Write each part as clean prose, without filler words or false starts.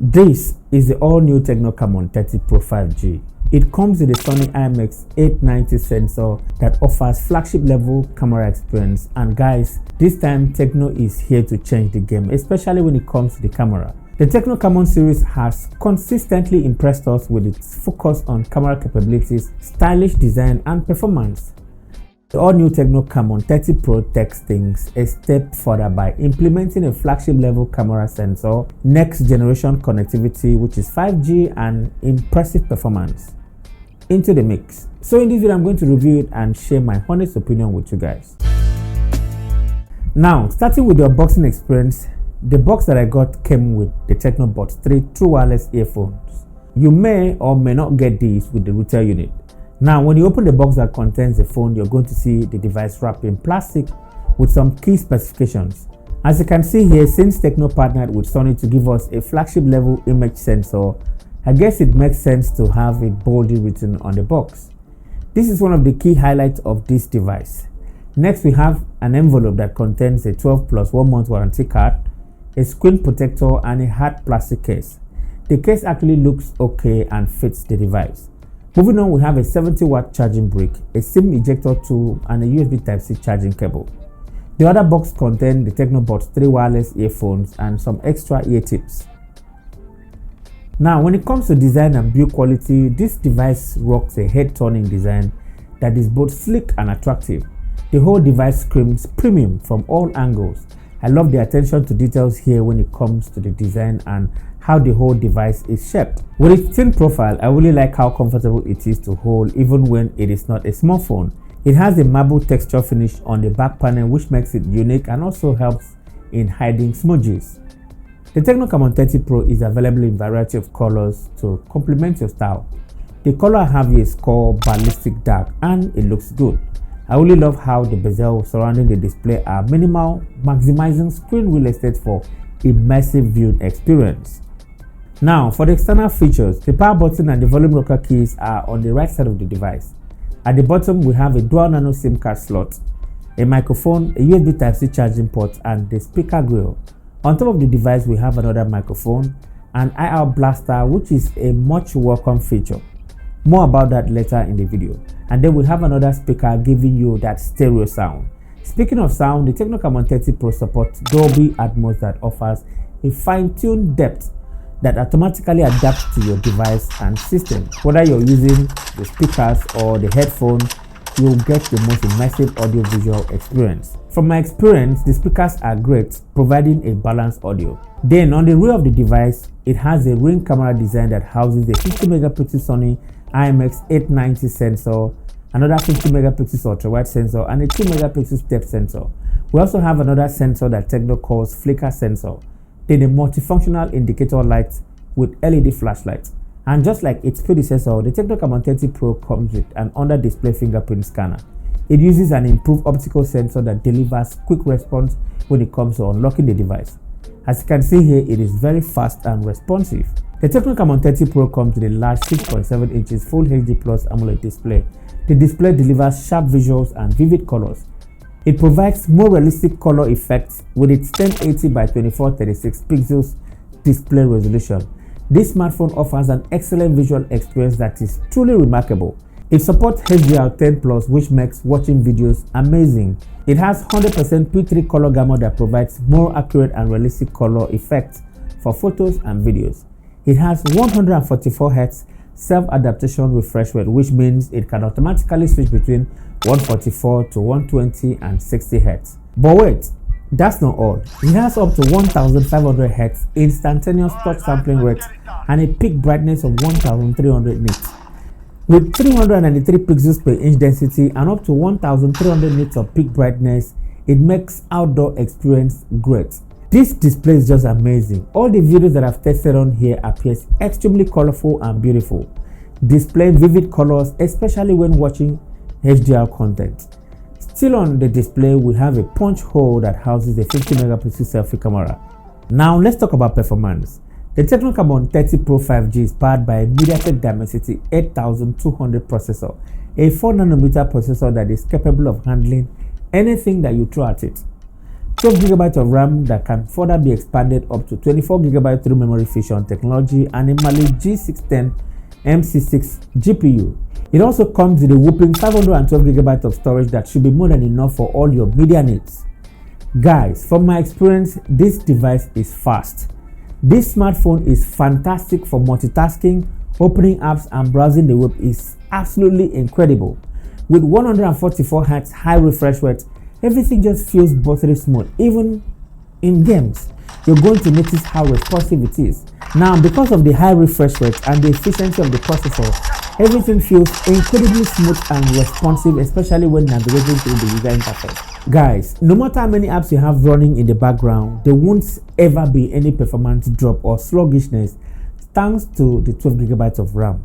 This is the all-new Tecno Camon 30 Pro 5G. It comes with a Sony IMX890 sensor that offers flagship level camera experience, and guys, this time Tecno is here to change the game, especially when it comes to the camera. The Tecno Camon series has consistently impressed us with its focus on camera capabilities, stylish design and performance. The all-new Tecno Camon 30 Pro takes things a step further by implementing a flagship level camera sensor, next generation connectivity which is 5G, and impressive performance into the mix. So in this video I'm going to review it and share my honest opinion with you guys. Now, starting with the unboxing experience, the box that I got came with the Tecno Buds 3 true wireless earphones. You may or may not get these with the retail unit. Now, when you open the box that contains the phone, you're going to see the device wrapped in plastic with some key specifications. As you can see here, since Tecno partnered with Sony to give us a flagship level image sensor, I guess it makes sense to have it boldly written on the box. This is one of the key highlights of this device. Next, we have an envelope that contains a 12 plus 1 month warranty card, a screen protector and a hard plastic case. The case actually looks okay and fits the device. Moving on, we have a 70-watt charging brick, a SIM ejector tool and a USB Type-C charging cable. The other box contains the Tecno Buds 3 wireless earphones and some extra ear tips. Now, when it comes to design and build quality, this device rocks a head-turning design that is both sleek and attractive. The whole device screams premium from all angles. I love the attention to details here when it comes to the design and how the whole device is shaped. With its thin profile, I really like how comfortable it is to hold even when it is not a smartphone. It has a marble texture finish on the back panel which makes it unique and also helps in hiding smudges. The Tecno Camon 30 Pro is available in a variety of colors to complement your style. The color I have here is called Ballistic Dark and it looks good. I really love how the bezel surrounding the display are minimal, maximizing screen real estate for immersive viewing experience. Now, for the external features, the power button and the volume rocker keys are on the right side of the device. At the bottom, we have a dual nano SIM card slot, a microphone, a USB Type-C charging port, and the speaker grill. On top of the device, we have another microphone, an IR blaster, which is a much welcome feature. More about that later in the video. And then we have another speaker giving you that stereo sound. Speaking of sound, the Tecno Camon 30 Pro supports Dolby Atmos that offers a fine-tuned depth that automatically adapts to your device and system. Whether you're using the speakers or the headphone, you'll get the most immersive audio-visual experience. From my experience, the speakers are great, providing a balanced audio. Then on the rear of the device, it has a ring camera design that houses a 50 megapixel Sony IMX890 sensor, another 50 megapixel ultra-wide sensor, and a 2 megapixel step sensor. We also have another sensor that Tecno calls flicker sensor, then a multifunctional indicator light with LED flashlight. And just like its predecessor, the Tecno Camon 30 Pro comes with an under-display fingerprint scanner. It uses an improved optical sensor that delivers quick response when it comes to unlocking the device. As you can see here, it is very fast and responsive. The Tecno Camon 30 Pro comes with a large 6.7 inches Full HD Plus AMOLED display. The display delivers sharp visuals and vivid colors. It provides more realistic color effects with its 1080 by 2436 pixels display resolution. This smartphone offers an excellent visual experience that is truly remarkable. It supports HDR10 Plus, which makes watching videos amazing. It has 100% P3 color gamut that provides more accurate and realistic color effects for photos and videos. It has 144 Hz self-adaptation refresh rate, which means it can automatically switch between 144 to 120 and 60 Hz. But wait, that's not all. It has up to 1500 Hz instantaneous touch sampling rate and a peak brightness of 1300 nits. With 393 pixels per inch density and up to 1300 nits of peak brightness, it makes outdoor experience great. This display is just amazing. All the videos that I've tested on here appears extremely colorful and beautiful, displaying vivid colors, especially when watching HDR content. Still on the display, we have a punch hole that houses a 50 megapixel selfie camera. Now let's talk about performance. The Tecno Camon 30 Pro 5G is powered by a MediaTek Dimensity 8200 processor, a 4nm processor that is capable of handling anything that you throw at it. 12 GB of RAM that can further be expanded up to 24 GB through memory fusion technology, and a Mali G610 MC6 GPU. It also comes with a whopping 512 GB of storage that should be more than enough for all your media needs. Guys, from my experience, this device is fast. This smartphone is fantastic for multitasking, opening apps and browsing the web is absolutely incredible. With 144Hz high refresh rate, everything just feels buttery smooth. Even in games, you're going to notice how responsive it is. Now, because of the high refresh rate and the efficiency of the processor, everything feels incredibly smooth and responsive, especially when navigating through the user interface. Guys, no matter how many apps you have running in the background, there won't ever be any performance drop or sluggishness thanks to the 12 GB of RAM.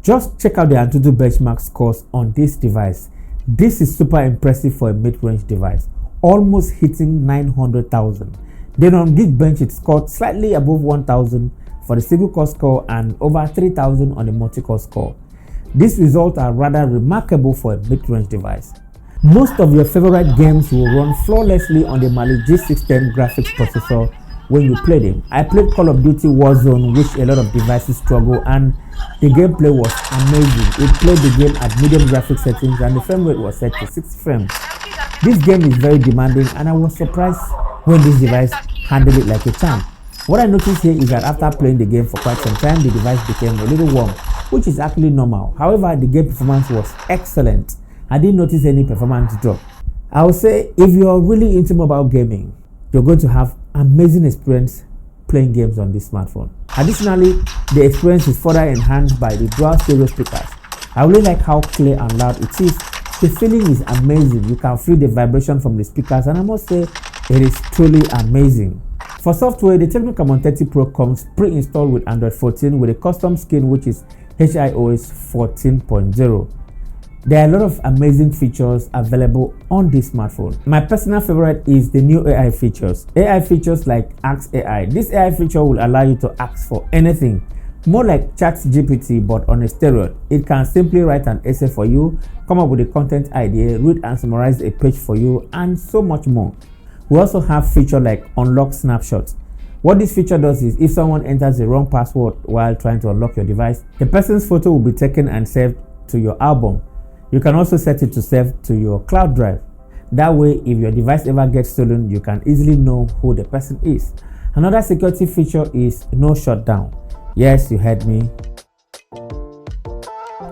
Just check out the Antutu benchmark scores on this device. This is super impressive for a mid-range device, almost hitting 900,000. Then on Geekbench, it scored slightly above 1,000 for the single core score and over 3,000 on the multi-core score. These results are rather remarkable for a mid-range device. Most of your favorite games will run flawlessly on the Mali G610 graphics processor when you play them. I played Call of Duty Warzone, which a lot of devices struggle, and the gameplay was amazing. It played the game at medium graphics settings and the frame rate was set to 60 frames. This game is very demanding and I was surprised when this device handled it like a champ. What I noticed here is that after playing the game for quite some time, the device became a little warm, which is actually normal. However, the game performance was excellent. I didn't notice any performance drop. I would say if you're really into mobile gaming, you're going to have amazing experience playing games on this smartphone. Additionally, the experience is further enhanced by the dual stereo speakers. I really like how clear and loud it is. The feeling is amazing. You can feel the vibration from the speakers, and I must say it is truly amazing. For software, the Tecno Camon 30 Pro comes pre-installed with Android 14 with a custom skin which is HIOS 14.0. There are a lot of amazing features available on this smartphone. My personal favorite is the new AI features. AI features like Ask AI. This AI feature will allow you to ask for anything, more like ChatGPT but on a steroid. It can simply write an essay for you, come up with a content idea, read and summarize a page for you, and so much more. We also have feature like Unlock Snapshots. What this feature does is if someone enters the wrong password while trying to unlock your device, the person's photo will be taken and saved to your album. You can also set it to save to your cloud drive. That way, if your device ever gets stolen, you can easily know who the person is. Another security feature is no shutdown. Yes, you heard me.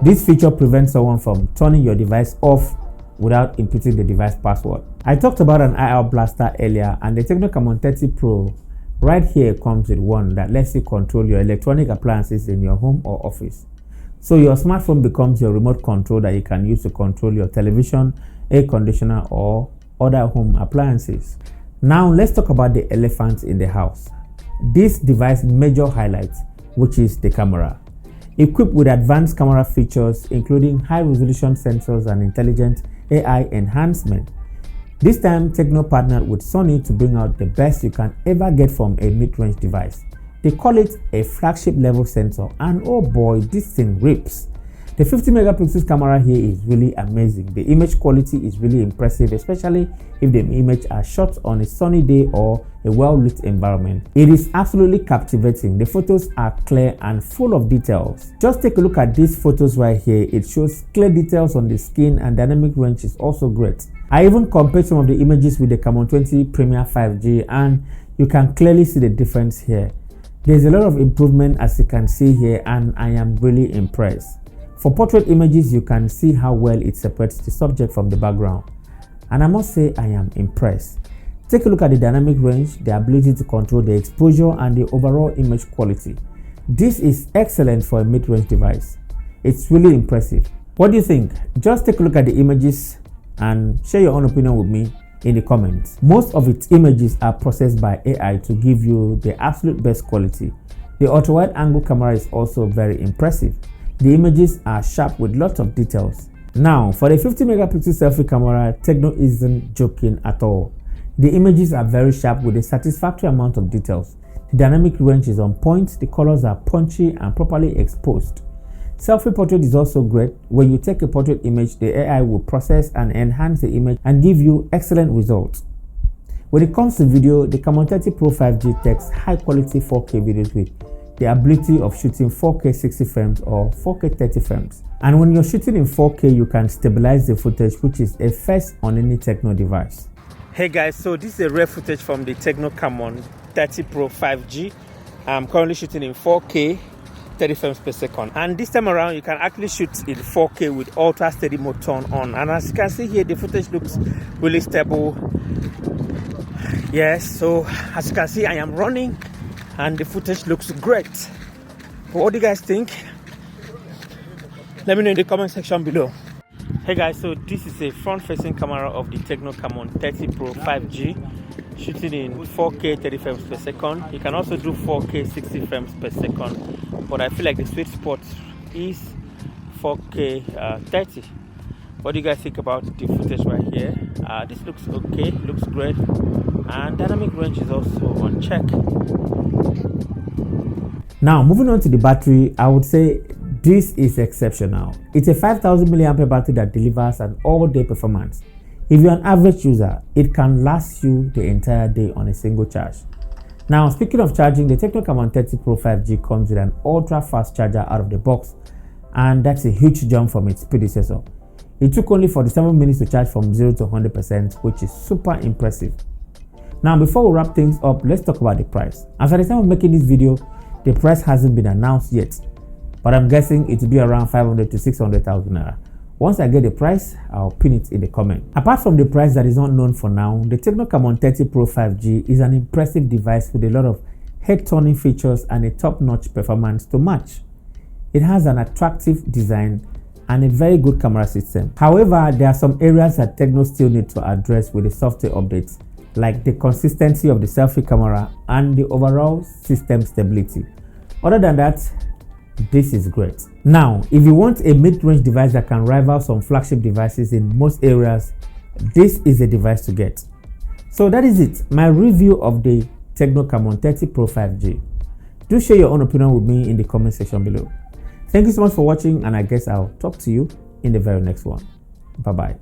This feature prevents someone from turning your device off without inputting the device password. I talked about an IR blaster earlier, and the Tecno Camon 30 Pro right here comes with one that lets you control your electronic appliances in your home or office. So your smartphone becomes your remote control that you can use to control your television, air conditioner, or other home appliances. Now let's talk about the elephant in the house. This device major highlight, which is the camera. Equipped with advanced camera features including high resolution sensors and intelligent AI enhancement. This time Tecno partnered with Sony to bring out the best you can ever get from a mid-range device. They call it a flagship level sensor, and oh boy, this thing rips. The 50 megapixels camera here is really amazing. The image quality is really impressive, especially if the image are shot on a sunny day or a well-lit environment. It is absolutely captivating. The photos are clear and full of details. Just take a look at these photos right here. It shows clear details on the skin, and dynamic range is also great. I even compared some of the images with the Camon 20 Premier 5G, and you can clearly see the difference here. There's a lot of improvement as you can see here, and I am really impressed. For portrait images, you can see how well it separates the subject from the background, and I must say I am impressed. Take a look at the dynamic range, the ability to control the exposure, and the overall image quality. This is excellent for a mid-range device. It's really impressive. What do you think? Just take a look at the images and share your own opinion with me in the comments. Most of its images are processed by AI to give you the absolute best quality. The ultra-wide angle camera is also very impressive. The images are sharp with lots of details. Now, for the 50 megapixel selfie camera, Tecno isn't joking at all. The images are very sharp with a satisfactory amount of details. The dynamic range is on point, the colors are punchy and properly exposed. Selfie portrait is also great. When you take a portrait image, the AI will process and enhance the image and give you excellent results. When it comes to video, the Camon 30 Pro 5G takes high quality 4K videos with the ability of shooting 4K 60 frames or 4K 30 frames. And when you're shooting in 4K, you can stabilize the footage, which is a first on any Tecno device. Hey guys, so this is a rare footage from the Tecno Camon 30 Pro 5G. I'm currently shooting in 4K 30 frames per second, and this time around you can actually shoot in 4K with ultra steady mode turned on, and as you can see here, the footage looks really stable. Yes, so as you can see, I am running and the footage looks great. What do you guys think? Let me know in the comment section below. Hey guys, so this is a front-facing camera of the Tecno Camon 30 Pro 5G, shooting in 4K 30 frames per second. You can also do 4K 60 frames per second, but I feel like the sweet spot is 4K 30. What do you guys think about the footage right here? This looks okay, looks great, and dynamic range is also on check. Now moving on to the battery, I would say this is exceptional. It's a 5000 mAh battery that delivers an all-day performance. If you're an average user, it can last you the entire day on a single charge. Now, speaking of charging, the Tecno Camon 30 Pro 5G comes with an ultra-fast charger out of the box, and that's a huge jump from its predecessor. It took only 47 minutes to charge from 0 to 100%, which is super impressive. Now, before we wrap things up, let's talk about the price. As at the time of making this video, the price hasn't been announced yet, but I'm guessing it will be around 500 to 600,000 naira. Once I get the price, I'll pin it in the comment. Apart from the price that is not known for now, the Tecno Camon 30 Pro 5G is an impressive device with a lot of head-turning features and a top-notch performance to match. It has an attractive design and a very good camera system. However, there are some areas that Tecno still need to address with the software updates, like the consistency of the selfie camera and the overall system stability. Other than that, this is great. Now, if you want a mid-range device that can rival some flagship devices in most areas, this is a device to get. So that is it, my review of the Tecno Camon 30 Pro 5G. Do share your own opinion with me in the comment section below. Thank you so much for watching, and I guess I'll talk to you in the very next one. Bye bye.